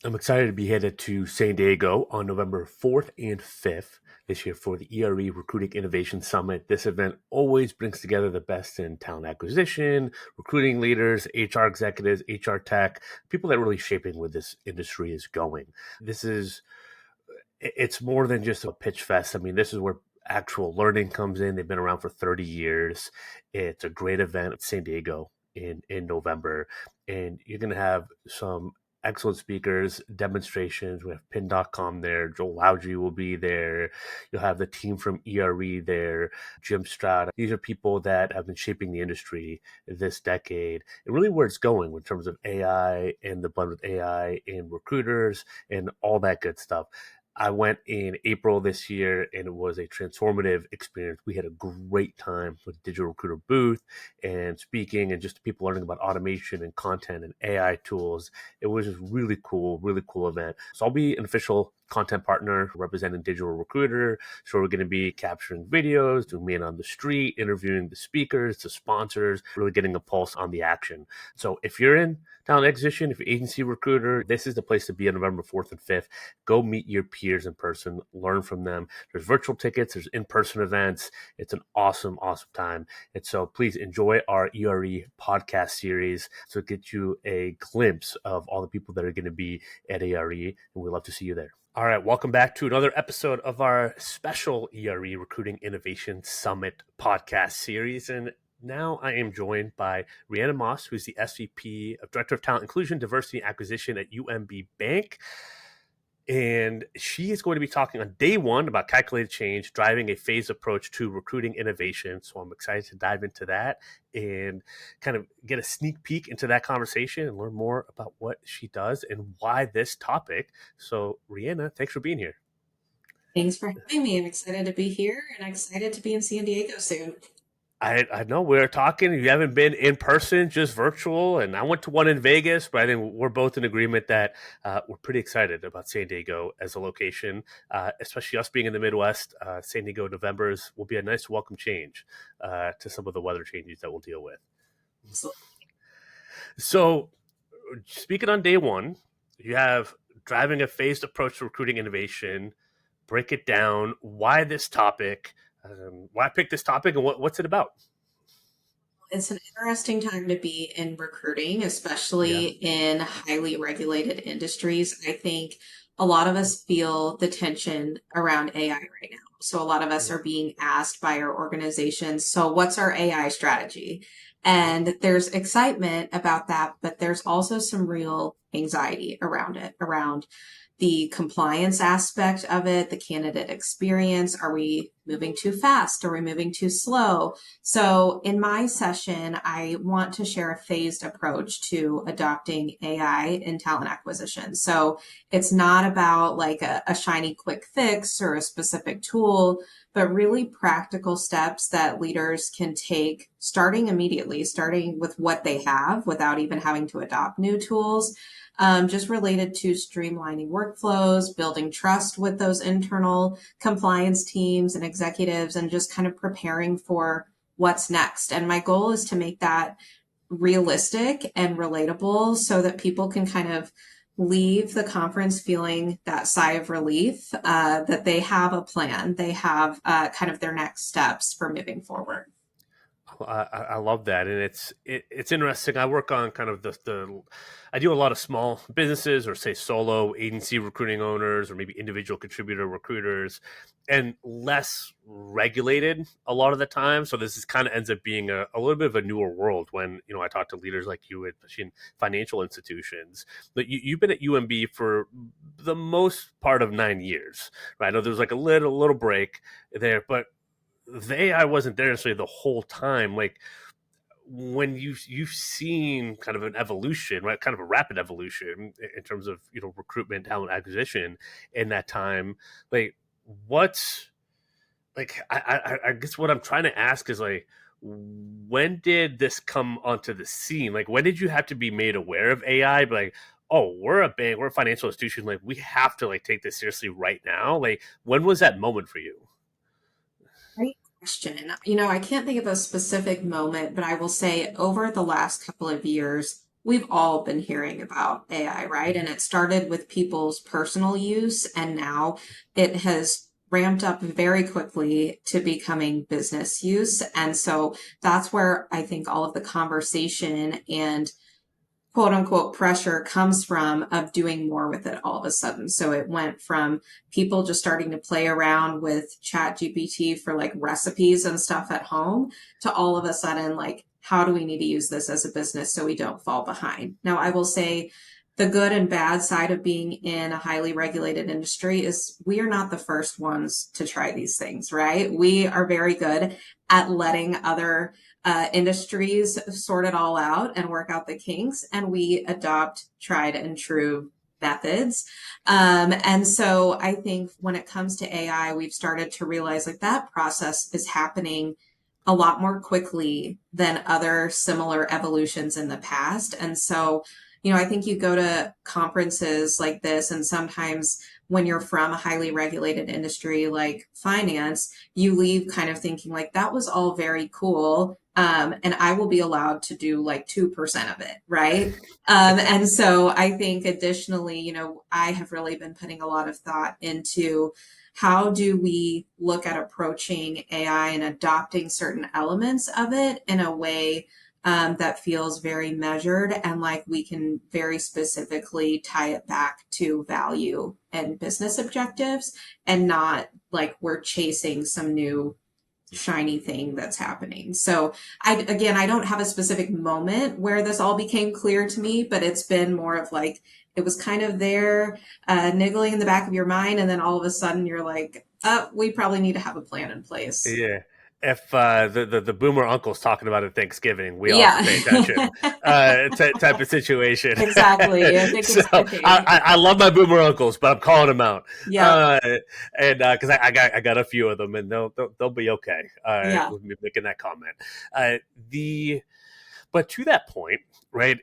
I'm excited to be headed to San Diego on November 4th and 5th this year for the ERE Recruiting Innovation Summit. This event always brings together the best in talent acquisition, recruiting leaders, HR executives, HR tech, people that are really shaping where this industry is going. It's more than just a pitch fest. I mean, this is where actual learning comes in. They've been around for 30 years. It's a great event at San Diego in November. And you're going to have some excellent speakers, demonstrations. We have pin.com there. Joel Loudry will be there. You'll have the team from ERE there, Jim Stroud. These are people that have been shaping the industry this decade and really where it's going in terms of AI and the blend with AI and recruiters and all that good stuff. I went in April this year and it was a transformative experience. We had a great time with Digital Recruiter booth and speaking and just people learning about automation and content and AI tools. It was just really cool event. So I'll be an official content partner representing Digital Recruiter. So we're going to be capturing videos, doing man on the street, interviewing the speakers, the sponsors, really getting a pulse on the action. So if you're in talent acquisition, if you're agency recruiter, this is the place to be on November 4th and 5th. Go meet your peers in person, learn from them. There's virtual tickets, there's in-person events. It's an awesome time. And so please enjoy our ERE podcast series so it gets you a glimpse of all the people that are going to be at ERE, and we'd love to see you there. All right, welcome back to another episode of our special ERE Recruiting Innovation Summit podcast series. And now I am joined by Riana Maus, who's the SVP of Director of Talent Inclusion, Diversity, and Acquisition at UMB Bank. And she is going to be talking on day one about calculated change, driving a phased approach to recruiting innovation. So I'm excited to dive into that and kind of get a sneak peek into that conversation and learn more about what she does and why this topic. So Riana, thanks for being here. Thanks for having me. I'm excited to be here and excited to be in San Diego soon. I know we're talking. You haven't been in person, just virtual. And I went to one in Vegas, but I think we're both in agreement that we're pretty excited about San Diego as a location, especially us being in the Midwest. San Diego Novembers will be a nice welcome change to some of the weather changes that we'll deal with. Absolutely. So, speaking on day one, you have driving a phased approach to recruiting innovation. Break it down. Why this topic? Why pick this topic, and what's it about? It's an interesting time to be in recruiting, Yeah. especially in highly regulated industries. I think a lot of us feel the tension around AI right now. So a lot of us Yeah. are being asked by our organizations, so what's our AI strategy? Mhm. And there's excitement about that, but there's also some real anxiety around it, around the compliance aspect of it, the candidate experience. Are we moving too fast? Are we moving too slow? So in my session, I want to share a phased approach to adopting AI in talent acquisition. So it's not about like a shiny quick fix or a specific tool, but really practical steps that leaders can take starting immediately, starting with what they have without even having to adopt new tools, just related to streamlining workflows, building trust with those internal compliance teams and executives, and just kind of preparing for what's next. And my goal is to make that realistic and relatable so that people can kind of leave the conference feeling that sigh of relief, that they have a plan, they have kind of their next steps for moving forward. I love that, and it's interesting. I work on kind of the I do a lot of small businesses or say solo agency recruiting owners or maybe individual contributor recruiters, and less regulated a lot of the time. So this is kind of ends up being a little bit of a newer world when I talk to leaders like you, especially in financial institutions. But you've been at UMB for the most part of 9 years, right? I know there's like a little break there, but the AI wasn't there necessarily the whole time. Like when you've seen kind of an evolution, right? Kind of a rapid evolution in terms of recruitment, talent acquisition in that time. Like what's like I guess what I'm trying to ask is like when did this come onto the scene? Like when did you have to be made aware of AI? But like, oh, we're a bank, we're a financial institution. Like we have to like take this seriously right now. Like when was that moment for you? Great question. I can't think of a specific moment, but I will say over the last couple of years, we've all been hearing about AI, right? And it started with people's personal use, and now it has ramped up very quickly to becoming business use. And so that's where I think all of the conversation and quote unquote pressure comes from of doing more with it all of a sudden. So it went from people just starting to play around with chat GPT for like recipes and stuff at home to all of a sudden like, how do we need to use this as a business so we don't fall behind? Now, I will say the good and bad side of being in a highly regulated industry is we are not the first ones to try these things, right? We are very good at letting other industries sort it all out and work out the kinks, and we adopt tried and true methods. And so I think when it comes to AI, we've started to realize like that process is happening a lot more quickly than other similar evolutions in the past. And so, I think you go to conferences like this, and sometimes when you're from a highly regulated industry like finance, you leave kind of thinking like that was all very cool. And I will be allowed to do like 2% of it, right? And so I think additionally, I have really been putting a lot of thought into how do we look at approaching AI and adopting certain elements of it in a way that feels very measured and like we can very specifically tie it back to value and business objectives and not like we're chasing some new shiny thing that's happening. So I don't have a specific moment where this all became clear to me, but it's been more of like it was kind of there, niggling in the back of your mind, and then all of a sudden you're like, oh, we probably need to have a plan in place. Yeah. If the boomer uncle's talking about it at Thanksgiving, we all Yeah. should pay attention. Type of situation. Exactly. I think So it's cooking. I love my boomer uncles, but I'm calling them out. Yep. Uh, and because I got a few of them, and they'll be okay. Yeah. With me making that comment. The But to that point, right?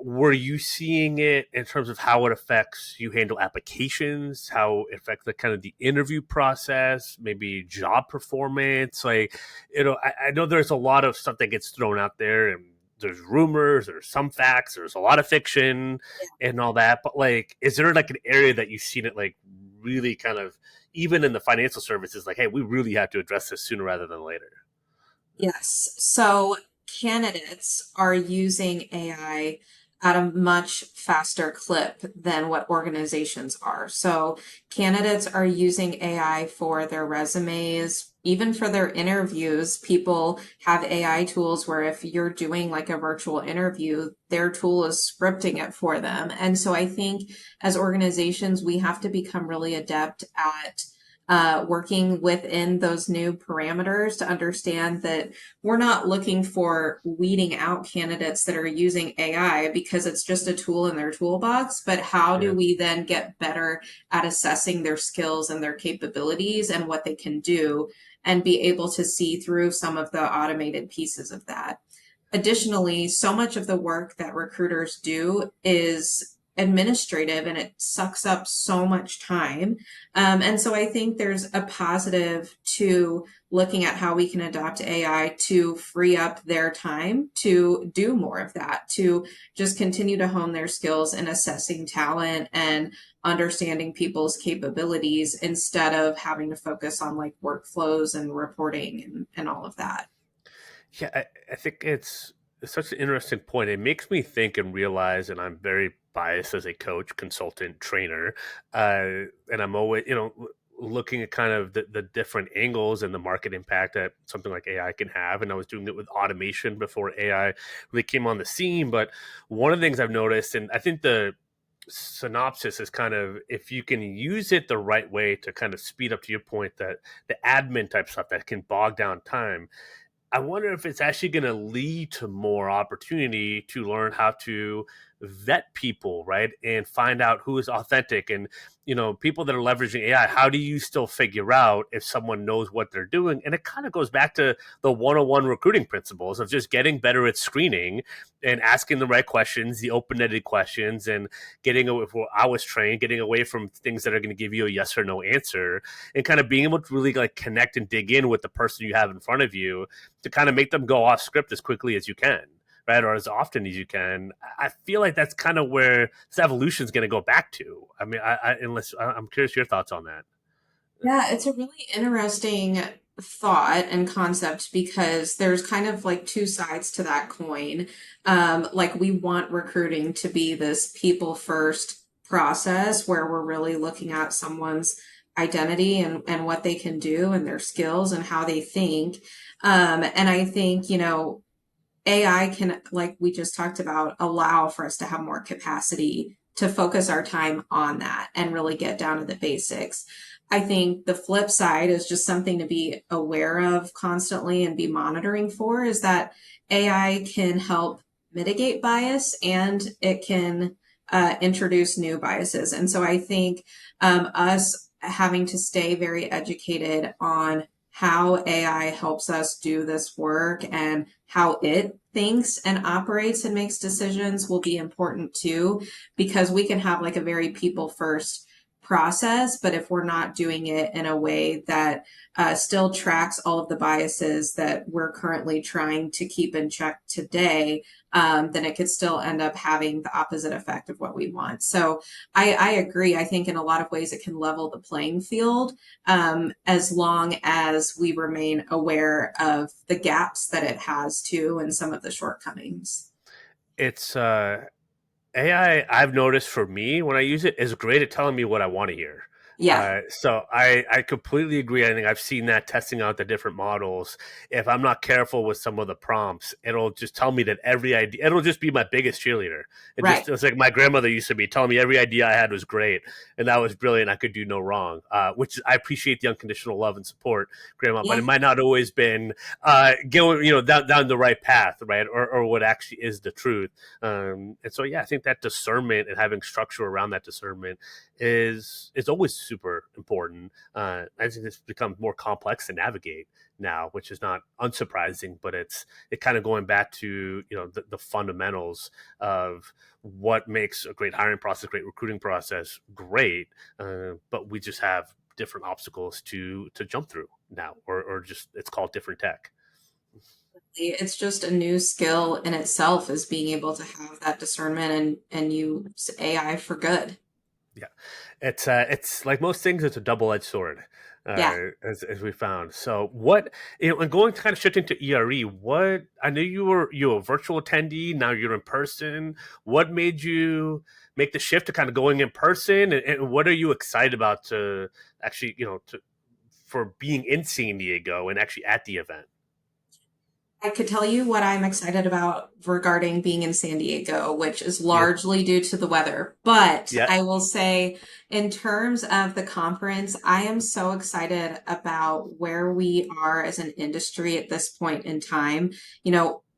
Were you seeing it in terms of how it affects you handle applications, how it affects the kind of the interview process, maybe job performance? Like, I know there's a lot of stuff that gets thrown out there, and there's rumors, there's some facts, there's a lot of fiction and all that. But like, is there like an area that you've seen it like really kind of even in the financial services, like, hey, we really have to address this sooner rather than later? Yes. So candidates are using AI at a much faster clip than what organizations are. So candidates are using AI for their resumes, even for their interviews. People have AI tools where if you're doing like a virtual interview, their tool is scripting it for them. And so I think as organizations, we have to become really adept at working within those new parameters to understand that we're not looking for weeding out candidates that are using AI because it's just a tool in their toolbox, but how do Yeah. we then get better at assessing their skills and their capabilities and what they can do and be able to see through some of the automated pieces of that. Additionally, so much of the work that recruiters do is administrative and it sucks up so much time. And so I think there's a positive to looking at how we can adopt AI to free up their time to do more of that, to just continue to hone their skills in assessing talent and understanding people's capabilities instead of having to focus on like workflows and reporting and all of that. Yeah, I think it's such an interesting point. It makes me think and realize, and I'm very biased as a coach, consultant, trainer, and I'm always, looking at kind of the different angles and the market impact that something like AI can have. And I was doing it with automation before AI really came on the scene. But one of the things I've noticed, and I think the synopsis is kind of if you can use it the right way to kind of speed up to your point that the admin type stuff that can bog down time. I wonder if it's actually going to lead to more opportunity to learn how to vet people, right? And find out who is authentic. And, people that are leveraging AI, how do you still figure out if someone knows what they're doing? And it kind of goes back to the 101 recruiting principles of just getting better at screening and asking the right questions, the open-ended questions, and getting away, well, I was trained, getting away from things that are going to give you a yes or no answer, and kind of being able to really like connect and dig in with the person you have in front of you to kind of make them go off script as quickly as you can, right, or as often as you can. I feel like that's kind of where this evolution is going to go back to. I mean, I'm curious your thoughts on that. Yeah, it's a really interesting thought and concept because there's kind of like two sides to that coin. Like we want recruiting to be this people first process where we're really looking at someone's identity and what they can do and their skills and how they think. And I think, AI can, like we just talked about, allow for us to have more capacity to focus our time on that and really get down to the basics. I think the flip side is just something to be aware of constantly and be monitoring for is that AI can help mitigate bias and it can introduce new biases. And so I think us having to stay very educated on how AI helps us do this work and how it thinks and operates and makes decisions will be important too, because we can have like a very people first process, but if we're not doing it in a way that still tracks all of the biases that we're currently trying to keep in check today, then it could still end up having the opposite effect of what we want. So I agree. I think in a lot of ways it can level the playing field as long as we remain aware of the gaps that it has too and some of the shortcomings. It's AI, I've noticed for me when I use it is great at telling me what I want to hear. Yeah, So I completely agree. I think I've seen that testing out the different models. If I'm not careful with some of the prompts, it'll just tell me that every idea, it'll just be my biggest cheerleader. right. It's like my grandmother used to be telling me every idea I had was great and that was brilliant. I could do no wrong, which I appreciate the unconditional love and support, grandma, but it Yeah. might not always been going, down the right path, right? Or what actually is the truth. And so, yeah, I think that discernment and having structure around that discernment is always super important. I think it's become more complex to navigate now, which is not unsurprising, but it kind of going back to the fundamentals of what makes a great hiring process, great recruiting process, great. But we just have different obstacles to jump through now, or just it's called different tech. It's just a new skill in itself is being able to have that discernment and use AI for good. Yeah, it's like most things. It's a double edged sword, Yeah. as we found. So what and going to kind of shifting to ERE. What I knew you were a virtual attendee. Now you're in person. What made you make the shift to kind of going in person? And what are you excited about to actually for being in San Diego and actually at the event? I could tell you what I'm excited about regarding being in San Diego, which is Yeah, largely due to the weather. But yeah, I will say, in terms of the conference, I am so excited about where we are as an industry at this point in time.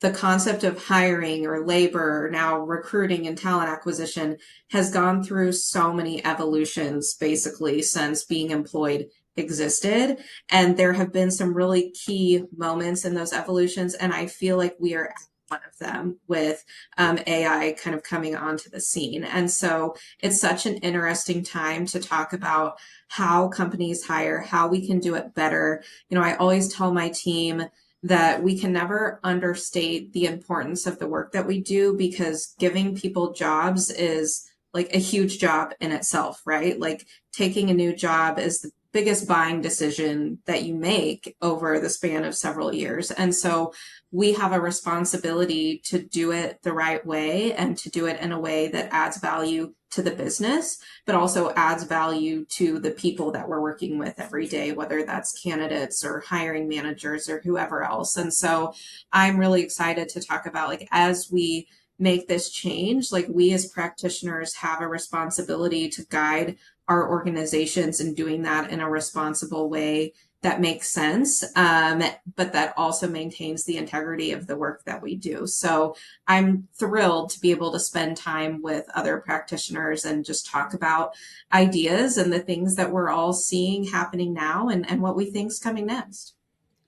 The concept of hiring or labor, now recruiting and talent acquisition, has gone through so many evolutions basically since being employed existed. And there have been some really key moments in those evolutions. And I feel like we are at one of them with AI kind of coming onto the scene. And so it's such an interesting time to talk about how companies hire, how we can do it better. I always tell my team that we can never understate the importance of the work that we do because giving people jobs is like a huge job in itself, right? Like taking a new job is the biggest buying decision that you make over the span of several years. And so we have a responsibility to do it the right way and to do it in a way that adds value to the business, but also adds value to the people that we're working with every day, whether that's candidates or hiring managers or whoever else. And so I'm really excited to talk about like as we make this change, like we as practitioners have a responsibility to guide our organizations in doing that in a responsible way that makes sense, but that also maintains the integrity of the work that we do. So I'm thrilled to be able to spend time with other practitioners and just talk about ideas and the things that we're all seeing happening now and what we think is coming next.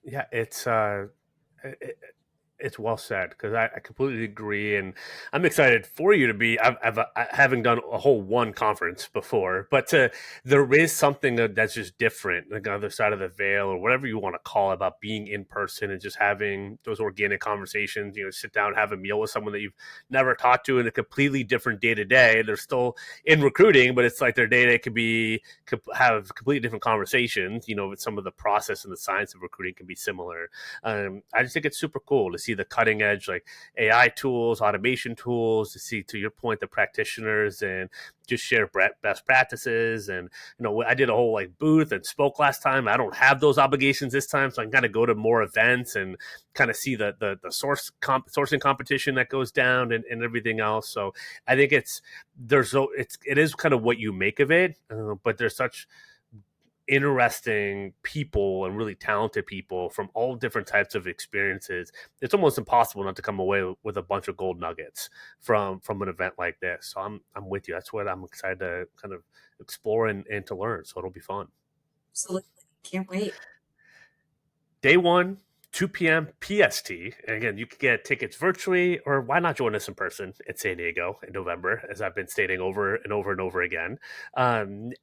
yeah. It's well said because I completely agree, and I'm excited for you to be. I haven't done a whole one conference before, but there is something that's just different, like on the other side of the veil or whatever you want to call it, about being in person and just having those organic conversations. Sit down, have a meal with someone that you've never talked to in a completely different day to day. They're still in recruiting, but it's like their day to day could have completely different conversations. With some of the process and the science of recruiting can be similar. I just think it's super cool to see the cutting edge, like AI tools, automation tools, to see, to your point, the practitioners and just share best practices. And, I did a whole like booth and spoke last time. I don't have those obligations this time. So I can kind of go to more events and kind of see the sourcing competition that goes down and everything else. So I think it is kind of what you make of it. But there's such interesting people and really talented people from all different types of experiences. It's almost impossible not to come away with a bunch of gold nuggets from an event like this. So I'm with you. That's what I'm excited to kind of explore and to learn. So it'll be fun. Absolutely. Can't wait. Day one, 2 p.m. PST. And again, you can get tickets virtually, or why not join us in person at San Diego in November, as I've been stating over and over and over again.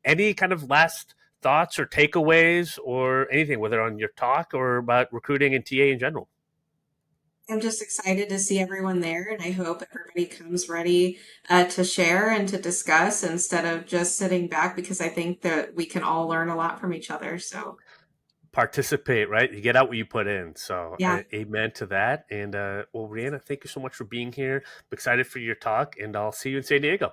Any kind of last thoughts or takeaways or anything, whether on your talk or about recruiting and TA in general? I'm just excited to see everyone there, and I hope everybody comes ready to share and to discuss instead of just sitting back because I think that we can all learn a lot from each other. So, Participate, right? You get out what you put in. So, yeah, amen to that. And well, Rihanna, thank you so much for being here. I'm excited for your talk, and I'll see you in San Diego.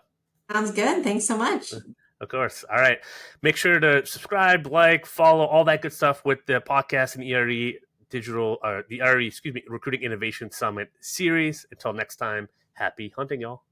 sounds good. Thanks so much. Of course. All right. Make sure to subscribe, like, follow, all that good stuff with the podcast and ERE digital, the ERE, excuse me, Recruiting Innovation Summit series. Until next time, happy hunting, y'all.